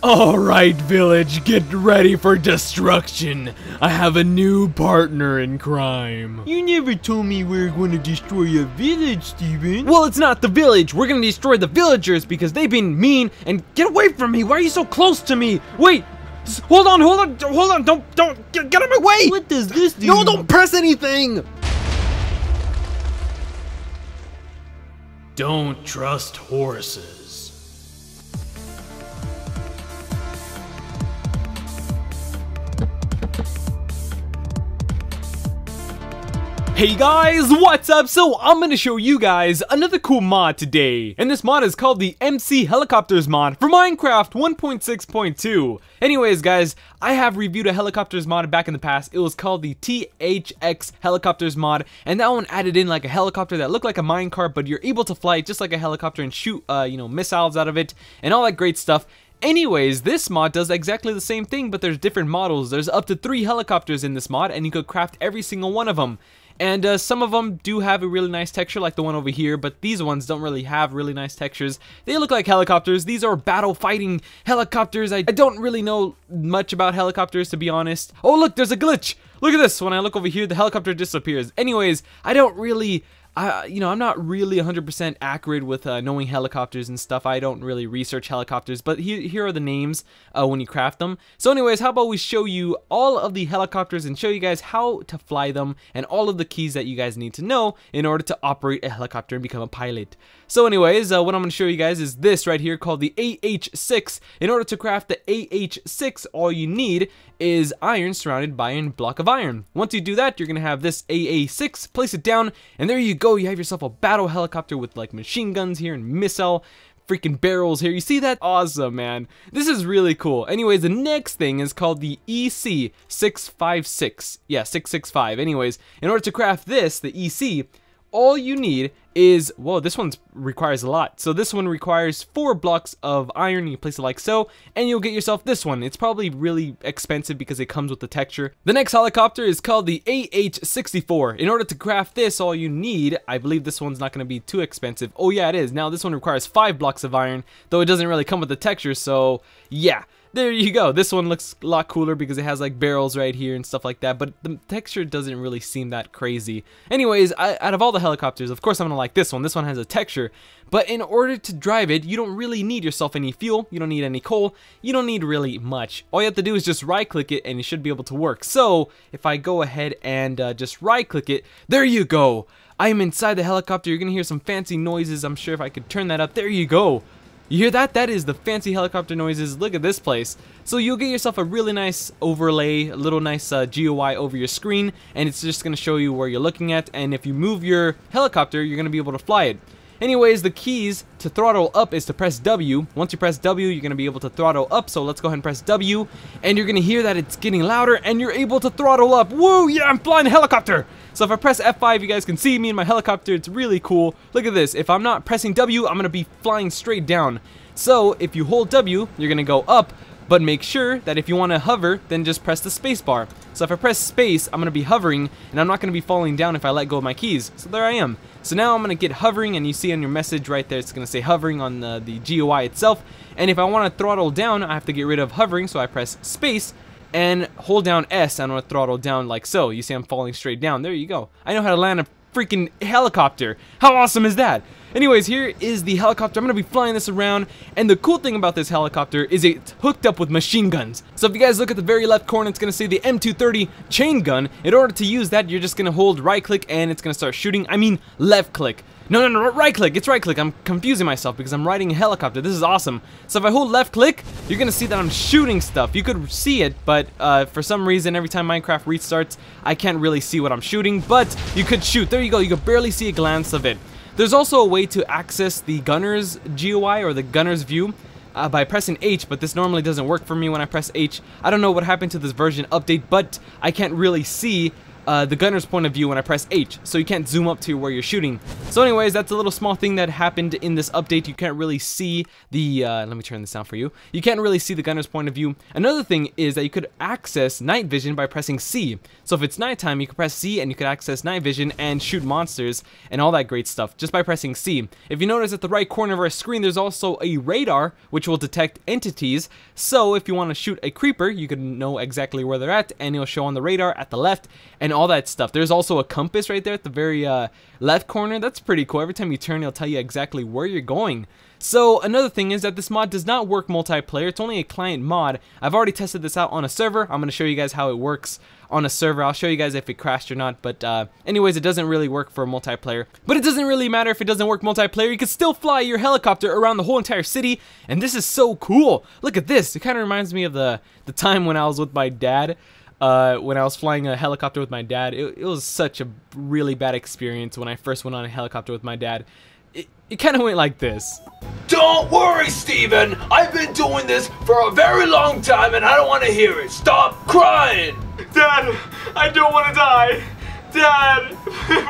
Alright, village, get ready for destruction. I have a new partner in crime. You never told me we were going to destroy a village, Steven. Well, it's not the village. We're gonna destroy the villagers because they've been mean. And get away from me. Why are you so close to me? Wait. Hold on. Don't get out of my way. What does this do? No, don't press anything. Don't trust horses. Hey guys, what's up? So I'm gonna show you guys another cool mod today, and this mod is called the MC Helicopters mod for Minecraft 1.6.2. Anyways guys, I have reviewed a helicopters mod back in the past. It was called the THX Helicopters mod, and that one added in like a helicopter that looked like a minecart, but you're able to fly it just like a helicopter and shoot missiles out of it and all that great stuff. Anyways, this mod does exactly the same thing, but there's different models. There's up to 3 helicopters in this mod, and you could craft every single one of them. And some of them do have a really nice texture, like the one over here, but these ones don't really have really nice textures. They look like helicopters. These are battle fighting helicopters. I don't really know much about helicopters, to be honest. Oh look, there's a glitch. Look at this. When I look over here, the helicopter disappears. Anyways, I don't really... I'm not really 100% accurate with knowing helicopters and stuff. I don't really research helicopters, but here are the names when you craft them. So anyways, how about we show you all of the helicopters and show you guys how to fly them and all of the keys that you guys need to know in order to operate a helicopter and become a pilot. So anyways, what I'm going to show you guys is this right here called the AH6. In order to craft the AH6, all you need is iron surrounded by a block of iron. Once you do that, you're going to have this AA6, place it down, and there you go. You have yourself a battle helicopter with like machine guns here and missile freaking barrels here. You see that? Awesome, man. This is really cool. Anyways, the next thing is called the EC656. Yeah, 665. Anyways, in order to craft this, the EC, all you need is, whoa, this one requires a lot. So this one requires 4 blocks of iron. You place it like so, and you'll get yourself this one. It's probably really expensive because it comes with the texture. The next helicopter is called the AH64. In order to craft this, all you need, I believe this one's not going to be too expensive. Oh yeah, it is. Now this one requires 5 blocks of iron, though it doesn't really come with the texture, so yeah. There you go. This one looks a lot cooler because it has like barrels right here and stuff like that, but the texture doesn't really seem that crazy. Anyways, out of all the helicopters, of course I'm gonna like this one. This one has a texture, but in order to drive it, you don't really need yourself any fuel, you don't need any coal, you don't need really much. All you have to do is just right click it and it should be able to work. So if I go ahead and just right click it, there you go. I am inside the helicopter. You're gonna hear some fancy noises. I'm sure if I could turn that up, there you go. You hear that? That is the fancy helicopter noises. Look at this place. So you'll get yourself a really nice overlay, a little nice GUI over your screen, and it's just going to show you where you're looking at, and if you move your helicopter, you're going to be able to fly it. Anyways, the keys to throttle up is to press W. Once you press W, you're going to be able to throttle up, so let's go ahead and press W, and you're going to hear that it's getting louder, and you're able to throttle up. Woo! Yeah, I'm flying a helicopter! So if I press F5, you guys can see me in my helicopter. It's really cool. Look at this. If I'm not pressing W, I'm going to be flying straight down. So if you hold W, you're going to go up, but make sure that if you want to hover, then just press the space bar. So if I press space, I'm going to be hovering, and I'm not going to be falling down if I let go of my keys. So there I am. So now I'm going to get hovering, and you see on your message right there, it's going to say hovering on the GUI itself. And if I want to throttle down, I have to get rid of hovering, so I press space and hold down S, and I'm going to throttle down like so. You see I'm falling straight down. There you go. I know how to land a freaking helicopter. How awesome is that? Anyways, here is the helicopter. I'm going to be flying this around, and the cool thing about this helicopter is it's hooked up with machine guns. So if you guys look at the very left corner, it's going to say the M230 chain gun. In order to use that, you're just going to hold right click and it's going to start shooting. I mean left click. No, right click. It's right click. I'm confusing myself because I'm riding a helicopter. This is awesome. So if I hold left click, you're going to see that I'm shooting stuff. You could see it, but for some reason, every time Minecraft restarts, I can't really see what I'm shooting, but you could shoot. There you go. You could barely see a glance of it. There's also a way to access the gunner's GUI or the gunner's view by pressing H, but this normally doesn't work for me when I press H. I don't know what happened to this version update, but I can't really see the gunner's point of view when I press H, so you can't zoom up to where you're shooting. So anyways, that's a little small thing that happened in this update. You can't really see the, let me turn this down for you. You can't really see the gunner's point of view. Another thing is that you could access night vision by pressing C. So if it's nighttime, you can press C and you could access night vision and shoot monsters and all that great stuff just by pressing C. If you notice at the right corner of our screen, there's also a radar which will detect entities. So if you want to shoot a creeper, you can know exactly where they're at and it'll show on the radar at the left and all that stuff. There's also a compass right there at the very left corner. That's pretty cool. Every time you turn, it'll tell you exactly where you're going. So another thing is that this mod does not work multiplayer. It's only a client mod. I've already tested this out on a server. I'm going to show you guys how it works on a server. I'll show you guys if it crashed or not, but anyways, it doesn't really work for multiplayer. But it doesn't really matter if it doesn't work multiplayer. You can still fly your helicopter around the whole entire city, and this is so cool. Look at this. It kind of reminds me of the time when I was with my dad. When I was flying a helicopter with my dad. It was such a really bad experience when I first went on a helicopter with my dad. It kind of went like this. Don't worry, Steven. I've been doing this for a very long time and I don't want to hear it. Stop crying. Dad, I don't want to die. Dad,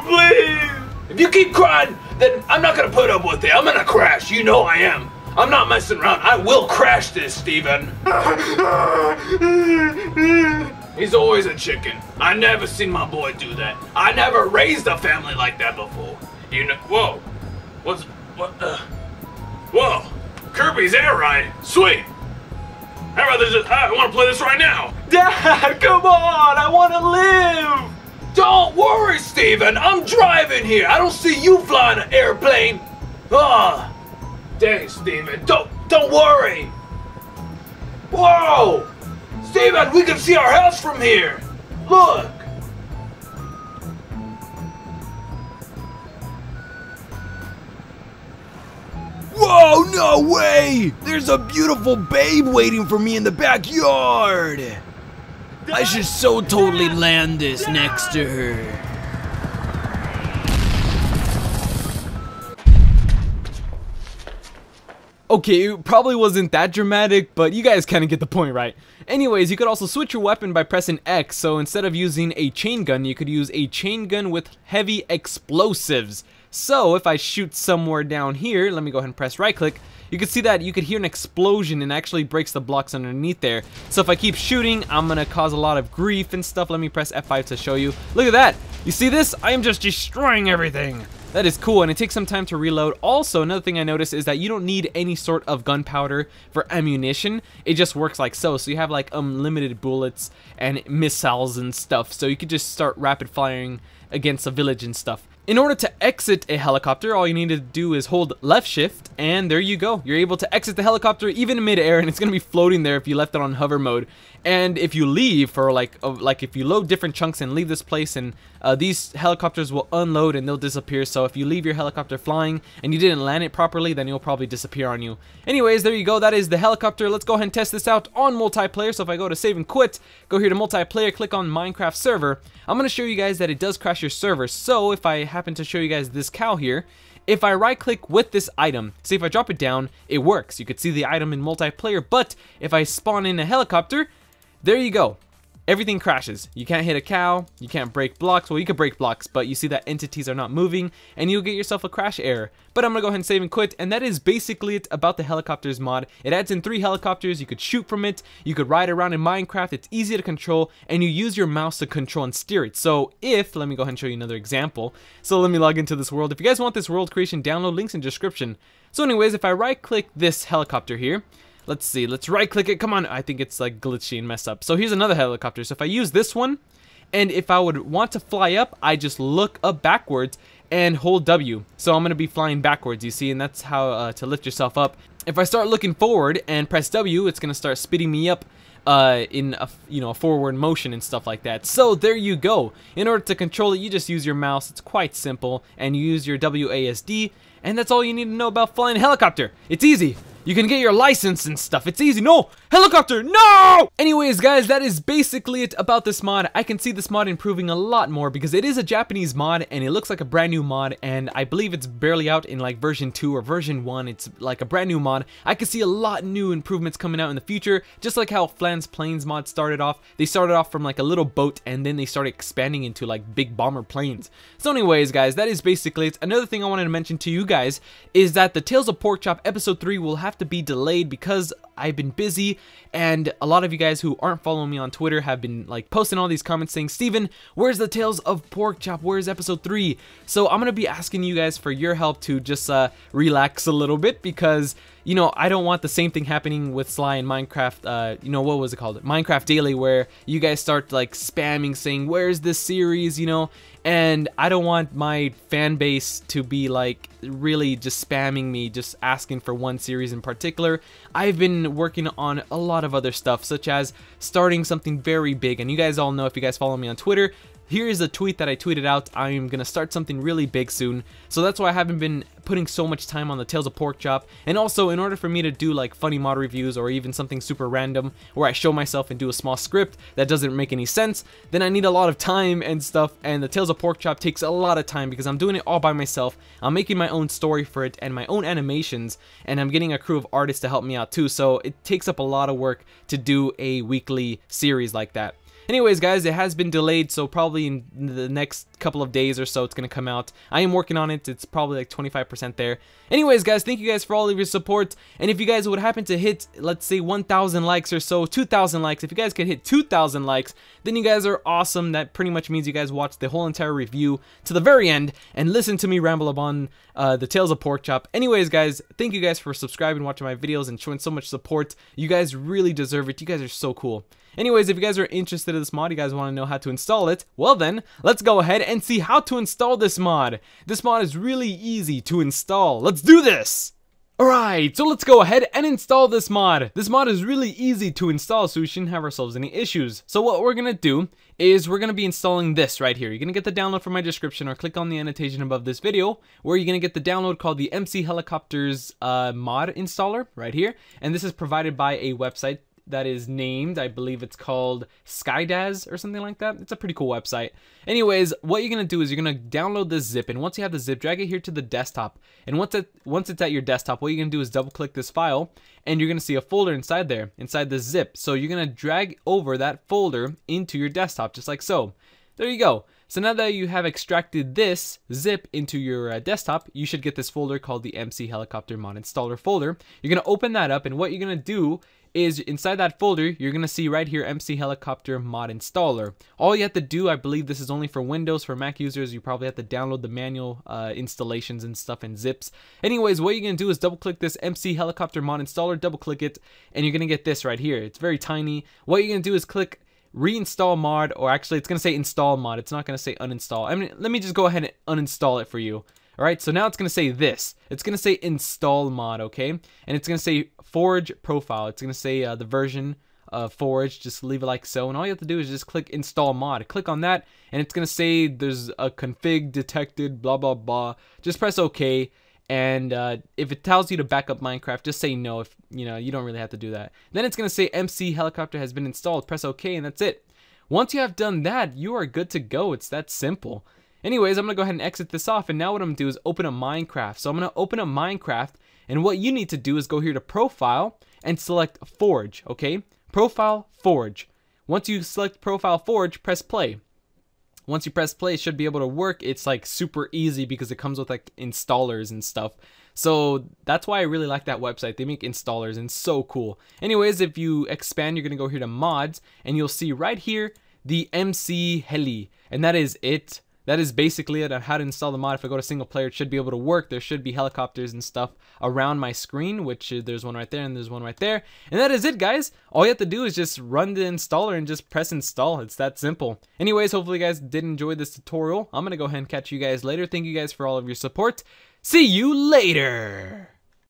please. If you keep crying, then I'm not going to put up with it. I'm going to crash. You know I am. I'm not messing around. I will crash this, Steven. He's always a chicken. I never seen my boy do that. I never raised a family like that before. You know, whoa. Whoa. Kirby's air ride. Sweet. I'd rather just, I want to play this right now. Dad, come on. I want to live. Don't worry, Steven. I'm driving here. I don't see you flying an airplane. Ah. Dang, Steven. Don't worry. Whoa. Steven, we can see our house from here! Look! Whoa, no way! There's a beautiful babe waiting for me in the backyard! I should so totally land this next to her. Okay, it probably wasn't that dramatic, but you guys kind of get the point, right? Anyways, you could also switch your weapon by pressing X, so instead of using a chain gun, you could use a chain gun with heavy explosives. So if I shoot somewhere down here, let me go ahead and press right click, you can see that you could hear an explosion and actually breaks the blocks underneath there. So if I keep shooting, I'm gonna cause a lot of grief and stuff. Let me press F5 to show you. Look at that! You see this? I am just destroying everything! That is cool, and it takes some time to reload. Also, another thing I noticed is that you don't need any sort of gunpowder for ammunition. It just works like so. So you have like unlimited bullets and missiles and stuff. So you could just start rapid firing against a village and stuff. In order to exit a helicopter, all you need to do is hold left shift, and there you go. You're able to exit the helicopter even in midair, and it's gonna be floating there if you left it on hover mode. And if you leave for like if you load different chunks and leave this place, and these helicopters will unload and they'll disappear. So if you leave your helicopter flying and you didn't land it properly, then it'll probably disappear on you. Anyways, there you go. That is the helicopter. Let's go ahead and test this out on multiplayer. So if I go to save and quit, go here to multiplayer, click on Minecraft server. I'm gonna show you guys that it does crash your server. So if I happen to show you guys this cow here, if I right click with this item, see if I drop it down, it works. You could see the item in multiplayer, but if I spawn in a helicopter, there you go. Everything crashes. You can't hit a cow, you can't break blocks. Well, you can break blocks, but you see that entities are not moving, and you'll get yourself a crash error. But I'm gonna go ahead and save and quit, and that is basically it about the helicopters mod. It adds in 3 helicopters, you could shoot from it, you could ride around in Minecraft, it's easy to control, and you use your mouse to control and steer it. So let me go ahead and show you another example. So let me log into this world. If you guys want this world creation download, links in description. So anyways, if I right click this helicopter here, let's see, let's right click it, come on, I think it's like glitchy and messed up. So here's another helicopter, so if I use this one, and if I would want to fly up, I just look up backwards and hold W. So I'm going to be flying backwards, you see, and that's how to lift yourself up. If I start looking forward and press W, it's going to start speeding me up in a forward motion and stuff like that. So there you go. In order to control it, you just use your mouse. It's quite simple, and you use your WASD, and that's all you need to know about flying a helicopter. It's easy. you can get your license and stuff. It's easy. No! Helicopter! No! Anyways, guys, that is basically it about this mod. I can see this mod improving a lot more because it is a Japanese mod and it looks like a brand new mod, and I believe it's barely out in like version 2 or version 1. It's like a brand new mod. I can see a lot new improvements coming out in the future, just like how Flan's Planes mod started off. They started off from like a little boat and then they started expanding into like big bomber planes. So anyways, guys, that is basically it. Another thing I wanted to mention to you guys is that the Tales of Porkchop episode 3 will have to be delayed because I've been busy, and a lot of you guys who aren't following me on Twitter have been like posting all these comments saying, Steven, where's the Tales of Porkchop? Where's episode 3? So I'm gonna be asking you guys for your help to just relax a little bit, because you know, I don't want the same thing happening with Sly and Minecraft, you know, what was it called? Minecraft Daily, where you guys start like spamming saying, where's this series, you know? And I don't want my fan base to be like really just spamming me, just asking for one series in particular. I've been working on a lot of other stuff, such as starting something very big. And you guys all know, if you guys follow me on Twitter, here is a tweet that I tweeted out. I'm gonna start something really big soon, so that's why I haven't been putting so much time on the Tales of Porkchop. And also, in order for me to do like funny mod reviews or even something super random where I show myself and do a small script that doesn't make any sense, then I need a lot of time and stuff, and the Tales of Porkchop takes a lot of time because I'm doing it all by myself. I'm making my own story for it and my own animations, and I'm getting a crew of artists to help me out too, so it takes up a lot of work to do a weekly series like that. Anyways, guys, it has been delayed, so probably in the next couple of days or so it's going to come out. I am working on it. It's probably like 25% there. Anyways, guys, thank you guys for all of your support. And if you guys would happen to hit, let's say, 1,000 likes or so, 2,000 likes, if you guys could hit 2,000 likes, then you guys are awesome. That pretty much means you guys watched the whole entire review to the very end and listen to me ramble upon the Tales of Porkchop. Anyways, guys, thank you guys for subscribing, watching my videos, and showing so much support. You guys really deserve it. You guys are so cool. Anyways, if you guys are interested in this mod, you guys want to know how to install it, well then, let's go ahead and see how to install this mod. This mod is really easy to install. Let's do this! Alright, so let's go ahead and install this mod. This mod is really easy to install, so we shouldn't have ourselves any issues. So what we're going to do is we're going to be installing this right here. You're going to get the download from my description, or click on the annotation above this video, where you're going to get the download called the MC Helicopters mod installer right here. And this is provided by a website that is named, I believe it's called Skydaz or something like that. It's a pretty cool website. Anyways, what you're gonna do is you're gonna download this zip, and once you have the zip, drag it here to the desktop. And once it's at your desktop, what you're gonna do is double click this file, and you're gonna see a folder inside there, inside the zip. So you're gonna drag over that folder into your desktop, just like so. There you go. So now that you have extracted this zip into your desktop, you should get this folder called the MC Helicopter Mod Installer folder. You're gonna open that up, and what you're gonna do is inside that folder, you're gonna see right here MC Helicopter Mod Installer. All you have to do, I believe this is only for Windows. For Mac users, you probably have to download the manual installations and stuff and zips. Anyways, what you're gonna do is double click this MC Helicopter Mod Installer, double click it, and you're gonna get this right here. It's very tiny. What you're gonna do is click reinstall mod, or actually it's gonna say install mod. It's not gonna say uninstall. I mean, let me just go ahead and uninstall it for you. Alright, so now it's going to say this. It's going to say install mod, okay? And it's going to say Forge profile. It's going to say the version of Forge. Just leave it like so. And all you have to do is just click install mod. Click on that, and it's going to say there's a config detected, blah, blah, blah. Just press OK. And if it tells you to back up Minecraft, just say no. If you know, you don't really have to do that. Then it's going to say MC Helicopter has been installed. Press OK, and that's it. Once you have done that, you are good to go. It's that simple. Anyways, I'm going to go ahead and exit this off, and now what I'm going to do is open up Minecraft. So I'm going to open up Minecraft, and what you need to do is go here to Profile and select Forge, okay? Profile, Forge. Once you select Profile, Forge, press play. Once you press play, it should be able to work. It's like super easy because it comes with like installers and stuff. So that's why I really like that website. They make installers and it's so cool. Anyways, if you expand, you're going to go here to mods, and you'll see right here the MC Heli, and that is it. That is basically it on how to install the mod. If I go to single player, it should be able to work. There should be helicopters and stuff around my screen, which there's one right there and there's one right there. And that is it, guys. All you have to do is just run the installer and just press install. It's that simple. Anyways, hopefully you guys did enjoy this tutorial. I'm going to go ahead and catch you guys later. Thank you guys for all of your support. See you later.